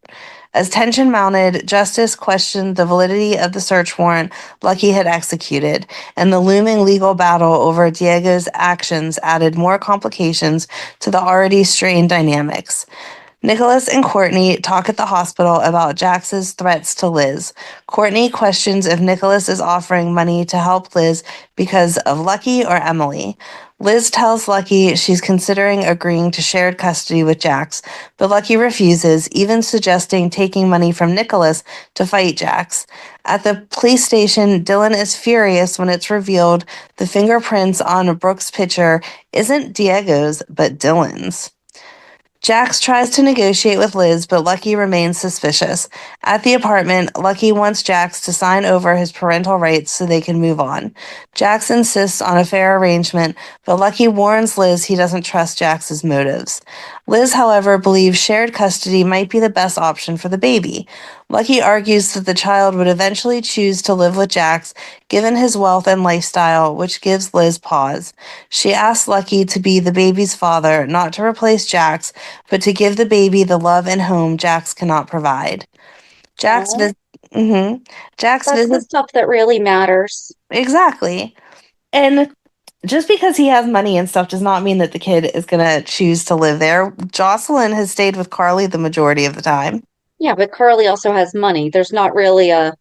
As tension mounted, Justice questioned the validity of the search warrant Lucky had executed, and the looming legal battle over Diego's actions added more complications to the already strained dynamics. Nicholas and Courtney talk at the hospital about Jax's threats to Liz. Courtney questions if Nicholas is offering money to help Liz because of Lucky or Emily. Liz tells Lucky she's considering agreeing to shared custody with Jax, but Lucky refuses, even suggesting taking money from Nicholas to fight Jax. At the police station, Dylan is furious when it's revealed the fingerprints on Brooke's picture isn't Diego's, but Dylan's. Jax tries to negotiate with Liz, but Lucky remains suspicious. At the apartment, Lucky wants Jax to sign over his parental rights so they can move on. Jax insists on a fair arrangement, but Lucky warns Liz he doesn't trust Jax's motives. Liz, however, believes shared custody might be the best option for the baby. Lucky argues that the child would eventually choose to live with Jax, given his wealth and lifestyle, which gives Liz pause. She asks Lucky to be the baby's father, not to replace Jax, but to give the baby the love and home Jax cannot provide. Jax That's visits the stuff that really matters. exactly. And just because he has money and stuff does not mean that the kid is going to choose to live there. Jocelyn has stayed with Carly the majority of the time. Yeah, but Carly also has money. There's not really a...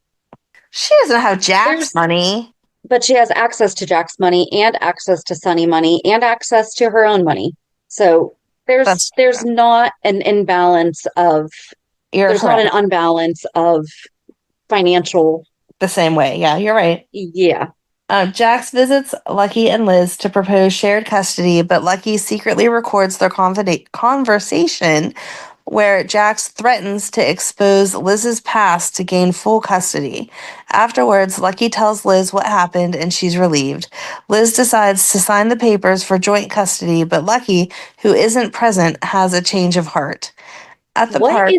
She doesn't have Jack's money. But she has access to Jack's money and access to Sunny money and access to her own money. So there's not an imbalance of... There's not an unbalance of financial... The same way. Yeah, you're right. Yeah. Jax visits Lucky and Liz to propose shared custody, but Lucky secretly records their conversation where Jax threatens to expose Liz's past to gain full custody. Afterwards, Lucky tells Liz what happened and she's relieved. Liz decides to sign the papers for joint custody, but Lucky, who isn't present, has a change of heart. At the park,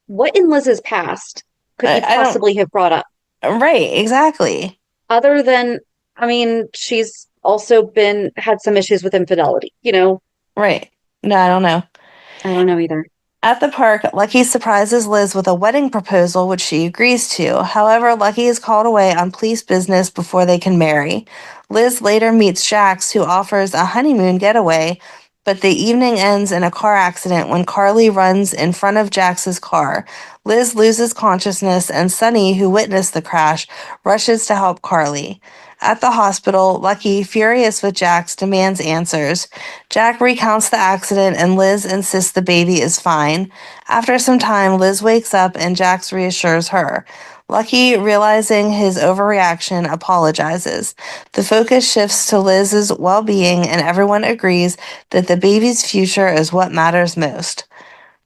what in Liz's past could he possibly have brought up? Right, exactly. Other than, I mean, she's also had some issues with infidelity, you know? Right. No, I don't know. I don't know either. At the park, Lucky surprises Liz with a wedding proposal, which she agrees to. However, Lucky is called away on police business before they can marry. Liz later meets Jax, who offers a honeymoon getaway, but the evening ends in a car accident when Carly runs in front of Jax's car. Liz loses consciousness, and Sunny, who witnessed the crash, rushes to help Carly. At the hospital, Lucky, furious with Jax, demands answers. Jack recounts the accident, and Liz insists the baby is fine. After some time, Liz wakes up, and Jax reassures her. Lucky, realizing his overreaction, apologizes. The focus shifts to Liz's well-being, and everyone agrees that the baby's future is what matters most.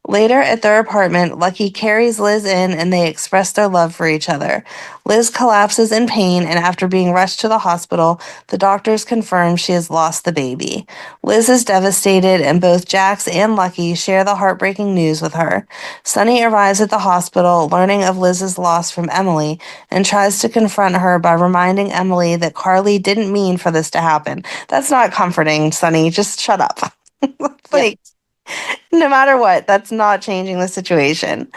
Later at their apartment, Lucky carries Liz in and they express their love for each other. Liz collapses in pain, and after being rushed to the hospital, the doctors confirm she has lost the baby. Liz is devastated, and both Jax and Lucky share the heartbreaking news with her. Sunny arrives at the hospital, learning of Liz's loss from Emily, and tries to confront her by reminding Emily that Carly didn't mean for this to happen. That's not comforting, Sunny. Just shut up. like, no matter what, that's not changing the situation.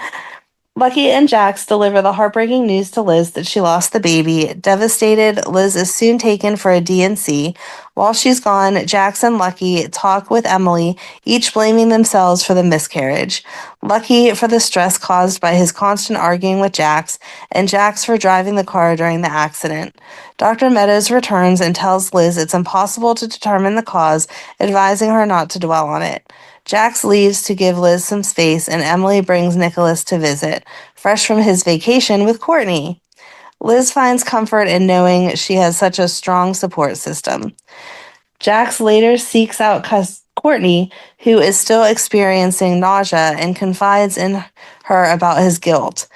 Lucky and Jax deliver the heartbreaking news to Liz that she lost the baby. Devastated, Liz is soon taken for a D&C. While she's gone, Jax and Lucky talk with Emily, each blaming themselves for the miscarriage. Lucky for the stress caused by his constant arguing with Jax, and Jax for driving the car during the accident. Dr. Meadows returns and tells Liz it's impossible to determine the cause, advising her not to dwell on it. Jax leaves to give Liz some space, and Emily brings Nicholas to visit, fresh from his vacation with Courtney. Liz finds comfort in knowing she has such a strong support system. Jax later seeks out Courtney, who is still experiencing nausea, and confides in her about his guilt.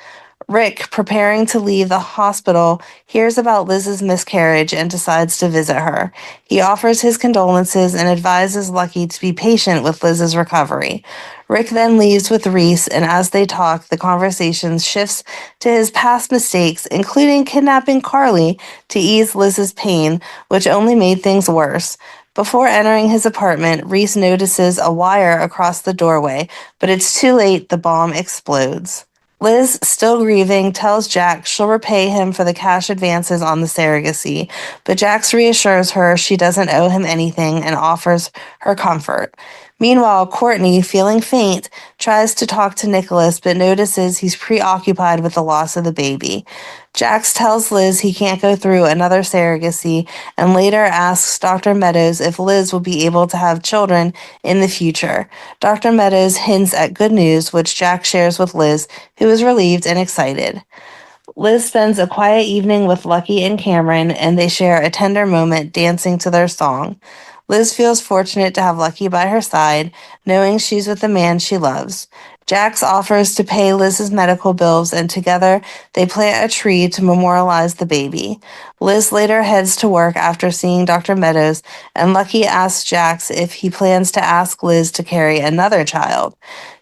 Rick, preparing to leave the hospital, hears about Liz's miscarriage and decides to visit her. He offers his condolences and advises Lucky to be patient with Liz's recovery. Rick then leaves with Reese, and as they talk, the conversation shifts to his past mistakes, including kidnapping Carly to ease Liz's pain, which only made things worse. Before entering his apartment, Reese notices a wire across the doorway, but it's too late. The bomb explodes. Liz, still grieving, tells Jax she'll repay him for the cash advances on the surrogacy, but Jax reassures her she doesn't owe him anything and offers her comfort. Meanwhile, Courtney, feeling faint, tries to talk to Nicholas but notices he's preoccupied with the loss of the baby. Jax tells Liz he can't go through another surrogacy and later asks Dr. Meadows if Liz will be able to have children in the future. Dr. Meadows hints at good news, which Jax shares with Liz, who is relieved and excited. Liz spends a quiet evening with Lucky and Cameron, and they share a tender moment dancing to their song. Liz feels fortunate to have Lucky by her side, knowing she's with the man she loves. Jax offers to pay Liz's medical bills, and together they plant a tree to memorialize the baby. Liz later heads to work after seeing Dr. Meadows, and Lucky asks Jax if he plans to ask Liz to carry another child.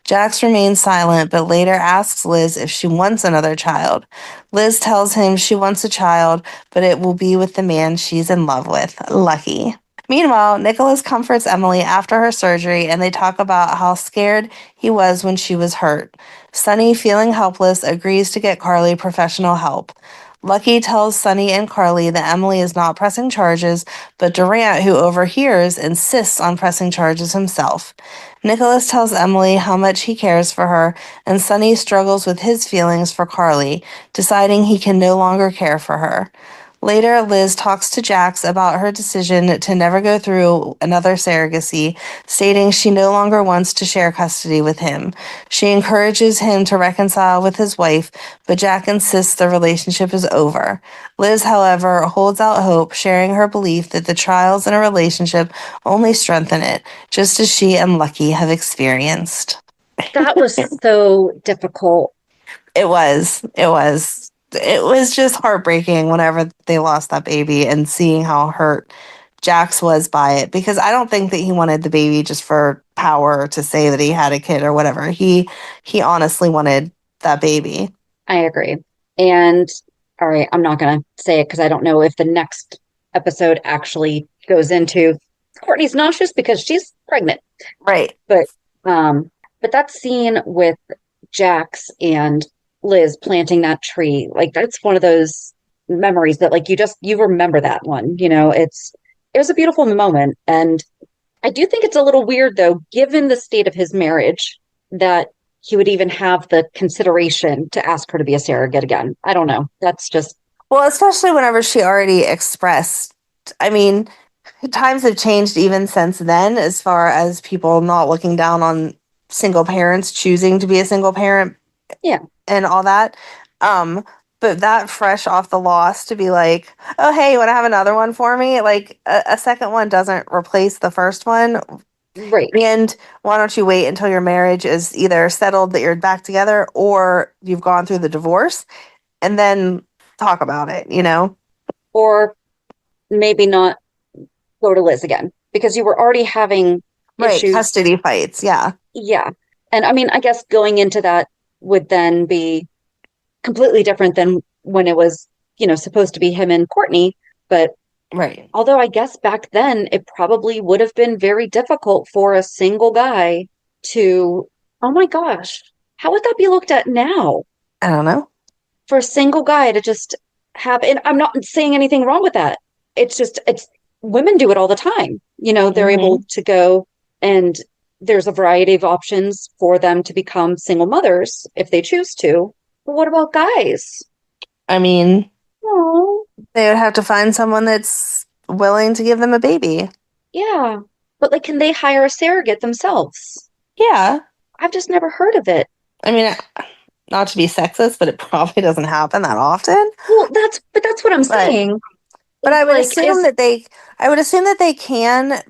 Jax remains silent, but later asks Liz if she wants another child. Liz tells him she wants a child, but it will be with the man she's in love with, Lucky. Meanwhile, Nicholas comforts Emily after her surgery, and they talk about how scared he was when she was hurt. Sunny, feeling helpless, agrees to get Carly professional help. Lucky tells Sunny and Carly that Emily is not pressing charges, but Durant, who overhears, insists on pressing charges himself. Nicholas tells Emily how much he cares for her, and Sunny struggles with his feelings for Carly, deciding he can no longer care for her. Later, Liz talks to Jax about her decision to never go through another surrogacy, stating she no longer wants to share custody with him. She encourages him to reconcile with his wife, but Jack insists the relationship is over. Liz, however, holds out hope, sharing her belief that the trials in a relationship only strengthen it, just as she and Lucky have experienced. That was so difficult. It was. It was just heartbreaking whenever they lost that baby and seeing how hurt Jax was by it, because I don't think that he wanted the baby just for power to say that he had a kid or whatever. He honestly wanted that baby. I agree. And all right, I'm not going to say it because I don't know if the next episode actually goes into Courtney's nauseous because she's pregnant. Right. But that scene with Jax and Liz planting that tree, like that's one of those memories that like you remember that one, it was a beautiful moment. And I do think it's a little weird, though, given the state of his marriage, that he would even have the consideration to ask her to be a surrogate again. I don't know. That's just... Well, especially whenever she already expressed, I mean, times have changed even since then, as far as people not looking down on single parents choosing to be a single parent. Yeah. And all that. But that fresh off the loss to be like, oh, hey, you want to have another one for me? Like, a second one doesn't replace the first one. Right. And why don't you wait until your marriage is either settled that you're back together or you've gone through the divorce and then talk about it, you know? Or maybe not go to Liz again, because you were already having issues. Custody fights, yeah. Yeah. And I mean, I guess going into that would then be completely different than when it was, supposed to be him and Courtney. But right. Although I guess back then it probably would have been very difficult for a single guy to, oh my gosh, how would that be looked at now? I don't know. For a single guy to just have, and I'm not saying anything wrong with that. It's women do it all the time. They're able to go, and there's a variety of options for them to become single mothers if they choose to. But what about guys? I mean, oh, they would have to find someone that's willing to give them a baby. Yeah. But can they hire a surrogate themselves? Yeah. I've just never heard of it. I mean, not to be sexist, but it probably doesn't happen that often. Well, that's what I'm saying. But I would assume that they can,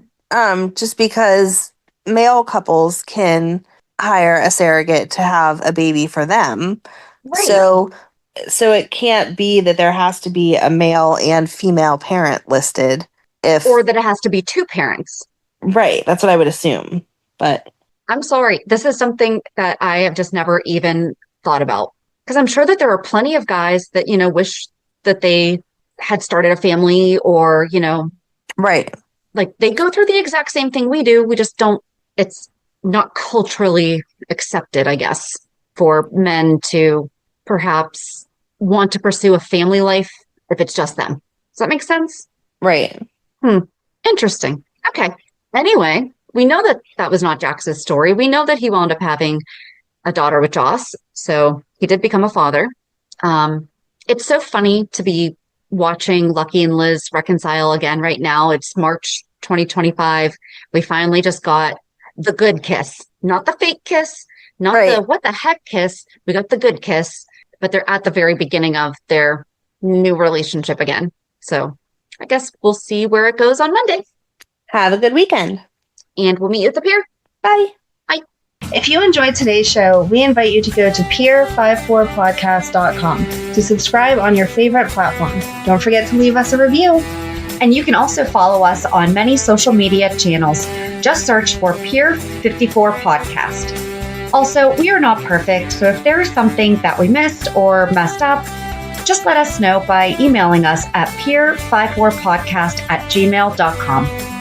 just because male couples can hire a surrogate to have a baby for them. Right. So it can't be that there has to be a male and female parent listed, or that it has to be two parents. Right. That's what I would assume. But I'm sorry. This is something that I have just never even thought about, because I'm sure that there are plenty of guys that, wish that they had started a family, or, right. They go through the exact same thing we do. We just don't, it's not culturally accepted, I guess, for men to perhaps want to pursue a family life if it's just them. Does that make sense? Right. Interesting. Okay. Anyway, we know that was not Jax's story. We know that he wound up having a daughter with Joss. So he did become a father. It's so funny to be watching Lucky and Liz reconcile again right now. It's March 2025. We finally just got the good kiss, not the fake kiss, not the what the heck kiss. We got the good kiss, but they're at the very beginning of their new relationship again. So I guess we'll see where it goes on Monday. Have a good weekend. And we'll meet you at the pier. Bye. Bye. If you enjoyed today's show, we invite you to go to pier54podcast.com to subscribe on your favorite platform. Don't forget to leave us a review. And you can also follow us on many social media channels. Just search for Pier 54 Podcast. Also, we are not perfect, so if there is something that we missed or messed up, just let us know by emailing us at pier54podcast@gmail.com.